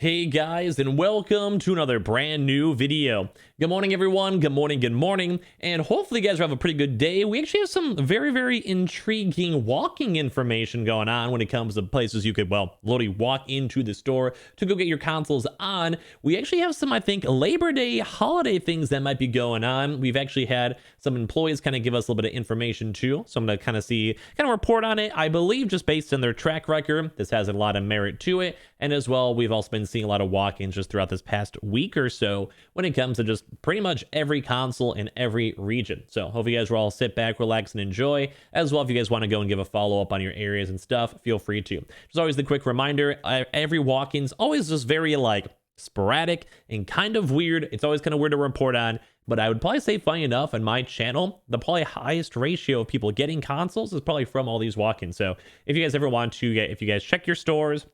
Hey guys, and welcome to another brand new video. Good morning everyone, good morning, and hopefully you guys have a pretty good day. We actually have some very intriguing walking information going on when it comes to places you could, well, literally walk into the store to go get your consoles on. We actually have some, I think, Labor Day holiday things that might be going on. We've actually had some employees kind of give us a little bit of information too, so I'm going to kind of report on it. I believe just based on their track record, this has a lot of merit to it, and as well, we've also been seeing a lot of walk-ins just throughout this past week or so when it comes to just pretty much every console in every region. So hope you guys will all sit back, relax, and enjoy. As well, if you guys want to go and give a follow-up on your areas and stuff, feel free to. Just always the quick reminder, every walk-in's always just very sporadic and kind of weird. It's always kind of weird to report on, but I would probably say, funny enough, on my channel, the probably highest ratio of people getting consoles is probably from all these walk-ins. So if you guys ever want to if you guys check your stores,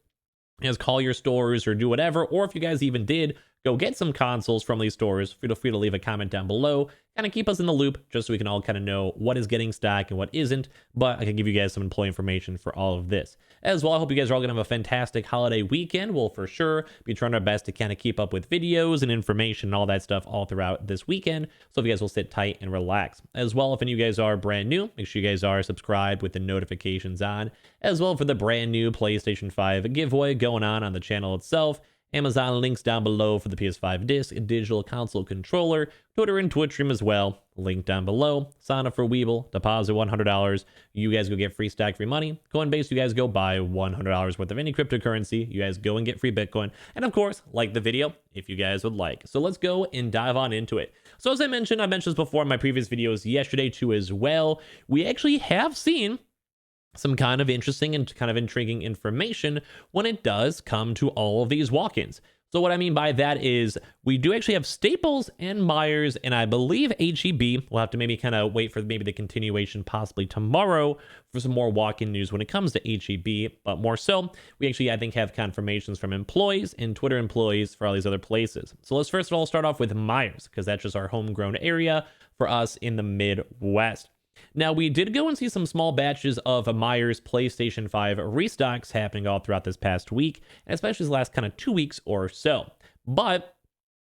you guys call your stores or do whatever, or if you guys even did go get some consoles from these stores, feel free to leave a comment down below. Kind of keep us in the loop just so we can all kind of know what is getting stock and what isn't. But I can give you guys some employee information for all of this. As well, I hope you guys are all going to have a fantastic holiday weekend. We'll for sure be trying our best to kind of keep up with videos and information and all that stuff all throughout this weekend. So if you guys will sit tight and relax. As well, if any of you guys are brand new, make sure you guys are subscribed with the notifications on. As well for the brand new PlayStation 5 giveaway going on the channel itself. Amazon links down below for the PS5 disc, digital console controller, Twitter and Twitch stream as well. Link down below. Sign up for Weeble, deposit $100. You guys go get free stack, free money. Coinbase, you guys go buy $100 worth of any cryptocurrency. You guys go and get free Bitcoin. And of course, like the video if you guys would like. So let's go and dive on into it. So as I mentioned this before in my previous videos yesterday too as well. We actually have seen some kind of interesting and kind of intriguing information when it does come to all of these walk-ins. So what I mean by that is we do actually have Staples and Myers, and I believe HEB. We'll have to maybe kind of wait for maybe the continuation possibly tomorrow for some more walk-in news when it comes to HEB. But more so, we actually, I think, have confirmations from employees and Twitter employees for all these other places. So let's first of all start off with Myers, because that's just our homegrown area for us in the Midwest. Now, we did go and see some small batches of Myers PlayStation 5 restocks happening all throughout this past week, and especially the last kind of 2 weeks or so. But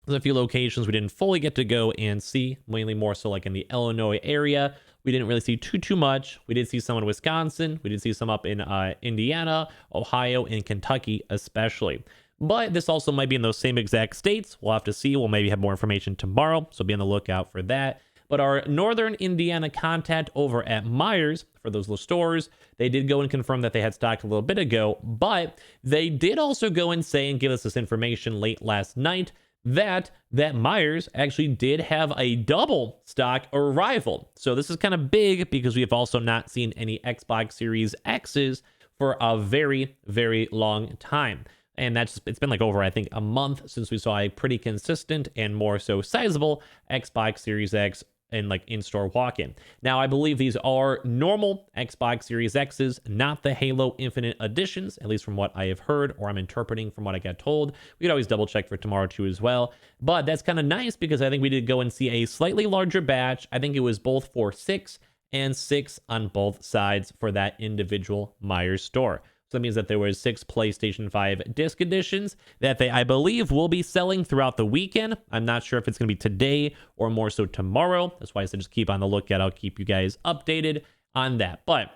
there's a few locations we didn't fully get to go and see, mainly more so like in the Illinois area. We didn't really see too much. We did see some in Wisconsin. We did see some up in Indiana, Ohio, and Kentucky especially. But this also might be in those same exact states. We'll have to see. We'll maybe have more information tomorrow, so be on the lookout for that. But our northern Indiana contact over at Myers, for those little stores, they did go and confirm that they had stocked a little bit ago, but they did also go and say and give us this information late last night that Myers actually did have a double stock arrival. So this is kind of big because we have also not seen any Xbox Series X's for a very long time. And it's been like over, I think, a month since we saw a pretty consistent and more so sizable Xbox Series X and in-store walk-in. Now, I believe these are normal Xbox Series X's, not the Halo Infinite Editions, at least from what I have heard or I'm interpreting from what I got told. We could always double check for tomorrow too as well. But that's kind of nice because I think we did go and see a slightly larger batch. I think it was both for 6 and 6 on both sides for that individual Myers store. So that means that there was 6 PlayStation 5 disc editions that they, I believe, will be selling throughout the weekend. I'm not sure if it's going to be today or more so tomorrow. That's why I said just keep on the lookout. I'll keep you guys updated on that. But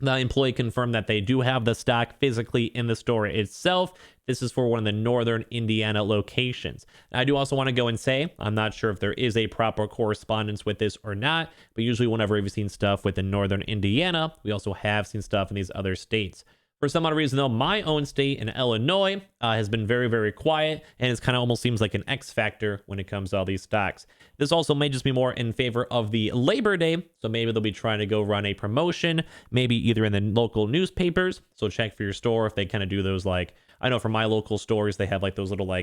the employee confirmed that they do have the stock physically in the store itself. This is for one of the northern Indiana locations. And I do also want to go and say, I'm not sure if there is a proper correspondence with this or not, but usually whenever we've seen stuff within northern Indiana, we also have seen stuff in these other states. For some odd reason, though, my own state in Illinois has been very quiet, and it kind of almost seems like an X factor when it comes to all these stocks. This also may just be more in favor of the Labor Day, so maybe they'll be trying to go run a promotion, maybe either in the local newspapers, so check for your store if they kind of do those, I know for my local stores, they have those little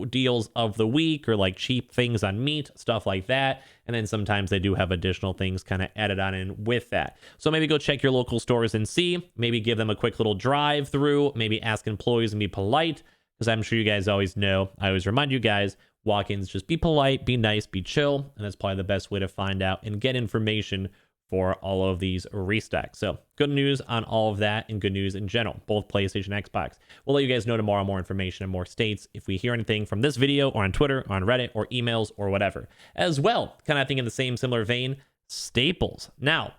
deals of the week or cheap things on meat, stuff like that. And then sometimes they do have additional things kind of added on in with that. So maybe go check your local stores and see, maybe give them a quick little drive through, maybe ask employees and be polite, because I'm sure you guys always know, I always remind you guys, walk-ins, just be polite, be nice, be chill. And that's probably the best way to find out and get information for all of these restocks. So good news on all of that and good news in general, both PlayStation and Xbox. We'll let you guys know tomorrow more information and more states if we hear anything from this video or on Twitter or on Reddit or emails or whatever. As well, kind of think in the same similar vein, staples. Now,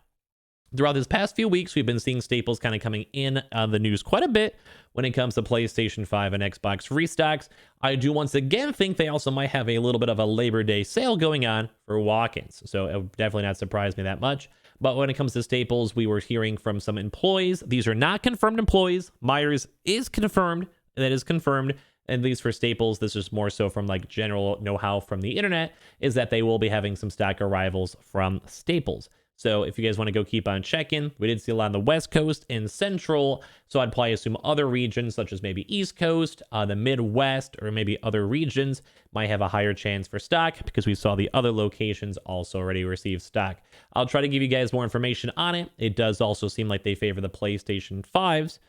throughout this past few weeks, we've been seeing staples kind of coming in the news quite a bit when it comes to PlayStation 5 and Xbox restocks. I do once again think they also might have a little bit of a Labor Day sale going on for walk-ins. So it would definitely not surprise me that much. But when it comes to staples, we were hearing from some employees. These are not confirmed employees. Myers is confirmed. That is confirmed. At least for staples, this is more so from like general know-how from the internet, is that they will be having some stock arrivals from staples. So if you guys want to go keep on checking, we did see a lot on the West Coast and Central. So I'd probably assume other regions such as maybe East Coast, the Midwest, or maybe other regions might have a higher chance for stock because we saw the other locations also already receive stock. I'll try to give you guys more information on it. It does also seem like they favor the PlayStation 5s.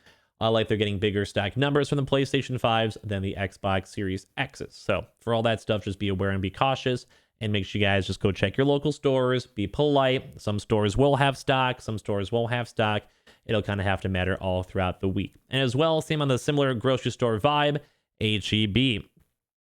Like they're getting bigger stock numbers from the PlayStation 5s than the Xbox Series X's. So for all that stuff, just be aware and be cautious. And make sure you guys just go check your local stores. Be polite. Some stores will have stock. Some stores won't have stock. It'll kind of have to matter all throughout the week. And as well, same on the similar grocery store vibe, HEB.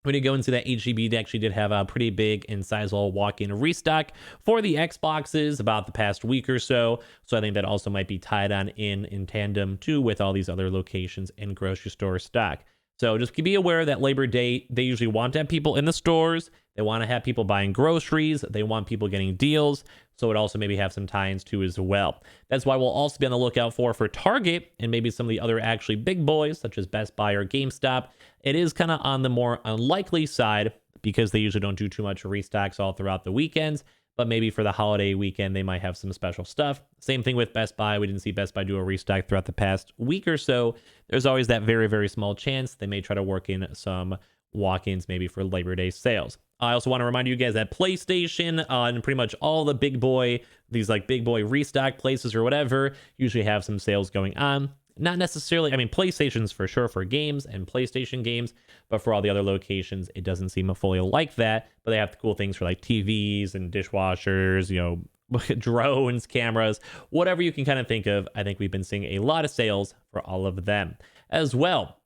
When you go into that, HEB actually did have a pretty big and sizable walk-in restock for the Xboxes about the past week or so. So I think that also might be tied on in tandem too with all these other locations and grocery store stock. So just be aware that Labor Day, they usually want to have people in the stores. They want to have people buying groceries. They want people getting deals. So it also maybe have some tie-ins too as well. That's why we'll also be on the lookout for Target and maybe some of the other actually big boys such as Best Buy or GameStop. It is kind of on the more unlikely side because they usually don't do too much restocks all throughout the weekends. But maybe for the holiday weekend, they might have some special stuff. Same thing with Best Buy. We didn't see Best Buy do a restock throughout the past week or so. There's always that very, very small chance they may try to work in some walk-ins maybe for Labor Day sales. I also want to remind you guys that PlayStation and pretty much all the big boy, these like big boy restock places or whatever, usually have some sales going on. Not necessarily, I mean, PlayStation's for sure for games and PlayStation games, but for all the other locations, it doesn't seem fully like that. But they have the cool things for like TVs and dishwashers, you know, drones, cameras, whatever you can kind of think of. I think we've been seeing a lot of sales for all of them as well.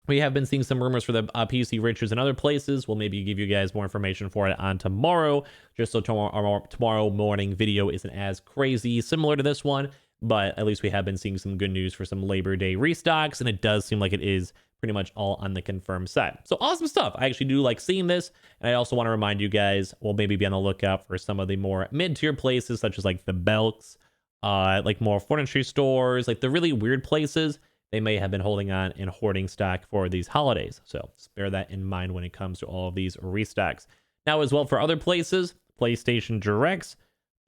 We have been seeing some rumors for the PC Richards and other places. We'll maybe give you guys more information for it on tomorrow, just so tomorrow morning video isn't as crazy similar to this one. But at least we have been seeing some good news for some Labor Day restocks, and it does seem like it is pretty much all on the confirmed side. So awesome stuff. I actually do like seeing this, and I also want to remind you guys, we'll maybe be on the lookout for some of the more mid-tier places, such as like the Belks, like more furniture stores, like the really weird places. They may have been holding on and hoarding stock for these holidays. So just bear that in mind when it comes to all of these restocks. Now, as well for other places, PlayStation Directs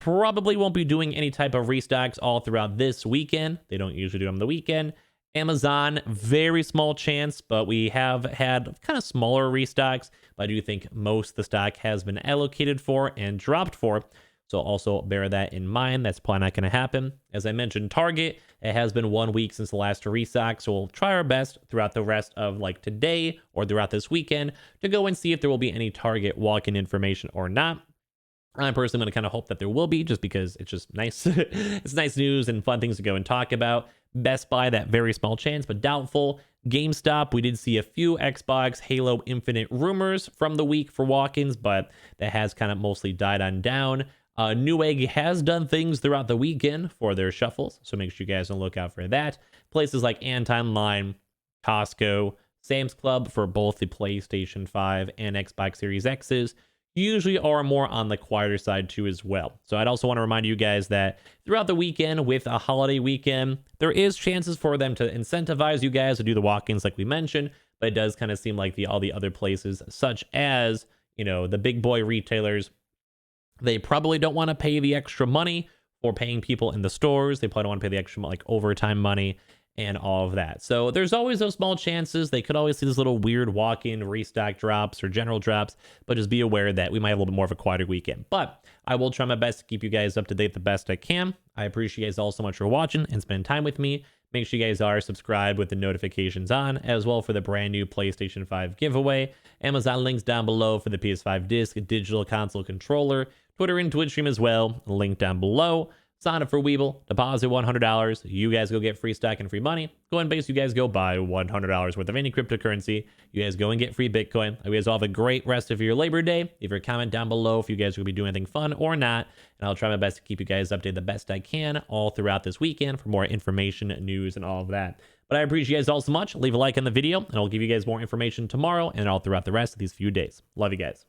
probably won't be doing any type of restocks all throughout this weekend. They don't usually do them the weekend. Amazon, very small chance, but we have had kind of smaller restocks. But I do think most of the stock has been allocated for and dropped for. So also bear that in mind. That's probably not going to happen. As I mentioned, Target, it has been 1 week since the last restock. So we'll try our best throughout the rest of like today or throughout this weekend to go and see if there will be any Target walk-in information or not. I'm personally going to kind of hope that there will be, just because it's just nice. It's nice news and fun things to go and talk about. Best Buy, that very small chance, but doubtful. GameStop, we did see a few Xbox Halo Infinite rumors from the week for walk-ins, but that has kind of mostly died on down. Newegg has done things throughout the weekend for their shuffles, so make sure you guys don't look out for that. Places like Anton Line, Costco, Sam's Club for both the PlayStation 5 and Xbox Series X's usually are more on the quieter side too as well. So I'd also want to remind you guys that throughout the weekend with a holiday weekend, there is chances for them to incentivize you guys to do the walk-ins like we mentioned, but it does kind of seem like all the other places such as, you know, the big boy retailers, they probably don't want to pay the extra money for paying people in the stores. They probably don't want to pay the extra like overtime money and all of that. So there's always those small chances. They could always see these little weird walk-in restock drops or general drops, but just be aware that we might have a little bit more of a quieter weekend. But I will try my best to keep you guys up to date the best I can. I appreciate you guys all so much for watching and spending time with me. Make sure you guys are subscribed with the notifications on, as well for the brand new PlayStation 5 giveaway. Amazon links down below for the PS5 disc, digital console controller, Twitter and Twitch stream as well, link down below. Sign up for Weeble, deposit $100. You guys go get free stock and free money. Go ahead and base, you guys go buy $100 worth of any cryptocurrency. You guys go and get free Bitcoin. You guys all have a great rest of your Labor Day. Leave your comment down below if you guys are going to be doing anything fun or not. And I'll try my best to keep you guys updated the best I can all throughout this weekend for more information, news, and all of that. But I appreciate you guys all so much. Leave a like on the video, and I'll give you guys more information tomorrow and all throughout the rest of these few days. Love you guys.